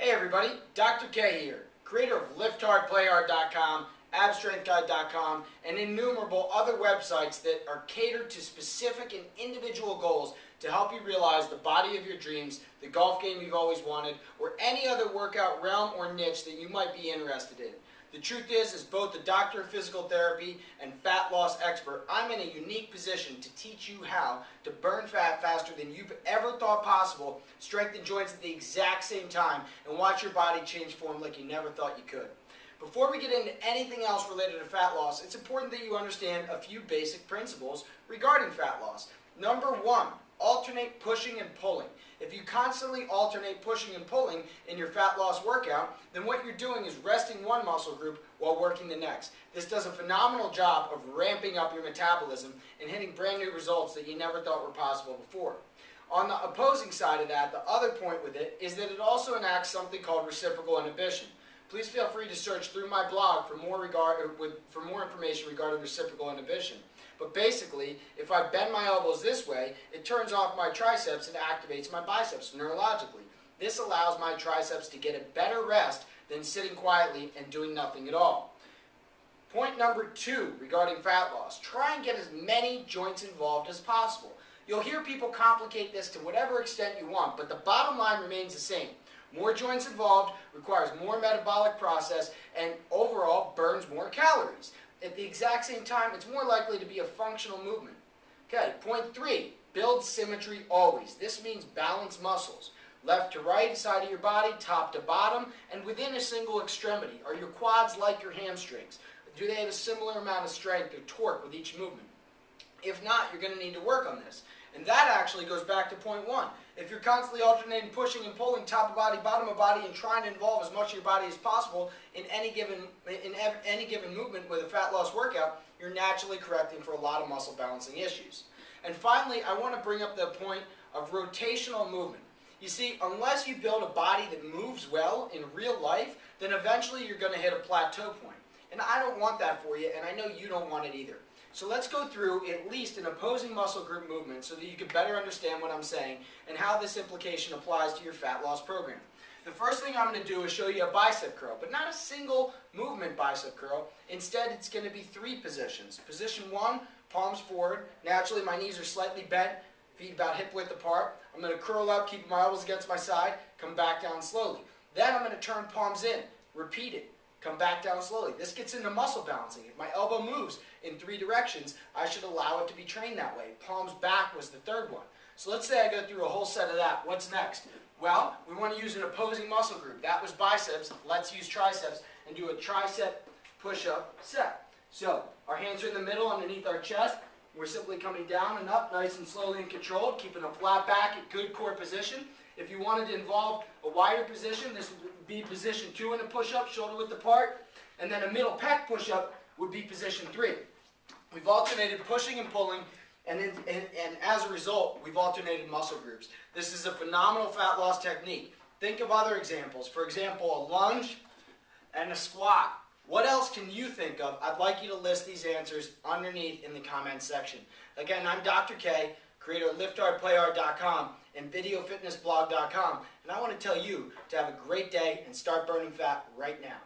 Hey everybody, Dr. K here, creator of LiftHardPlayHard.com, AbStrengthGuide.com, and innumerable other websites that are catered to specific and individual goals to help you realize the body of your dreams, the golf game you've always wanted, or any other workout realm or niche that you might be interested in. The truth is, as both a doctor of physical therapy and fat loss expert, I'm in a unique position to teach you how to burn fat faster than you've ever thought possible, strengthen joints at the exact same time, and watch your body change form like you never thought you could. Before we get into anything else related to fat loss, it's important that you understand a few basic principles regarding fat loss. Number one, alternate pushing and pulling. If you constantly alternate pushing and pulling in your fat loss workout, then what you're doing is resting one muscle group while working the next. This does a phenomenal job of ramping up your metabolism and hitting brand new results that you never thought were possible before. On the opposing side of that, the other point with it is that it also enacts something called reciprocal inhibition. Please feel free to search through my blog for more information regarding reciprocal inhibition. But basically, if I bend my elbows this way, it turns off my triceps and activates my biceps neurologically. This allows my triceps to get a better rest than sitting quietly and doing nothing at all. Point number two regarding fat loss, try and get as many joints involved as possible. You'll hear people complicate this to whatever extent you want, but the bottom line remains the same. More joints involved requires more metabolic process and overall burns more calories. At the exact same time, it's more likely to be a functional movement. Okay, point three, build symmetry always. This means balance muscles. Left to right side of your body, top to bottom, and within a single extremity. Are your quads like your hamstrings? Do they have a similar amount of strength or torque with each movement? If not, you're going to need to work on this. And that actually goes back to point one. If you're constantly alternating pushing and pulling top of body, bottom of body, and trying to involve as much of your body as possible in any given movement with a fat loss workout, you're naturally correcting for a lot of muscle balancing issues. And finally, I want to bring up the point of rotational movement. You see, unless you build a body that moves well in real life, then eventually you're going to hit a plateau point. And I don't want that for you, and I know you don't want it either. So let's go through at least an opposing muscle group movement so that you can better understand what I'm saying and how this implication applies to your fat loss program. The first thing I'm going to do is show you a bicep curl, but not a single movement bicep curl. Instead, it's going to be three positions. Position one, palms forward. Naturally, my knees are slightly bent, feet about hip width apart. I'm going to curl up, keep my elbows against my side, come back down slowly. Then I'm going to turn palms in, repeat it. Come back down slowly. This gets into muscle balancing. If my elbow moves in three directions, I should allow it to be trained that way. Palms back was the third one. So let's say I go through a whole set of that. What's next? Well, we want to use an opposing muscle group. That was biceps. Let's use triceps and do a tricep push-up set. So our hands are in the middle underneath our chest. We're simply coming down and up nice and slowly and controlled, keeping a flat back at good core position. If you wanted to involve a wider position, this would be position 2 in a push-up, shoulder width apart, and then a middle pec push-up would be position 3. We've alternated pushing and pulling, and as a result, we've alternated muscle groups. This is a phenomenal fat loss technique. Think of other examples. For example, a lunge and a squat. What else can you think of? I'd like you to list these answers underneath in the comments section. Again, I'm Dr. K, creator of LiftHardPlayHard.com and VideoFitnessBlog.com, and I want to tell you to have a great day and start burning fat right now.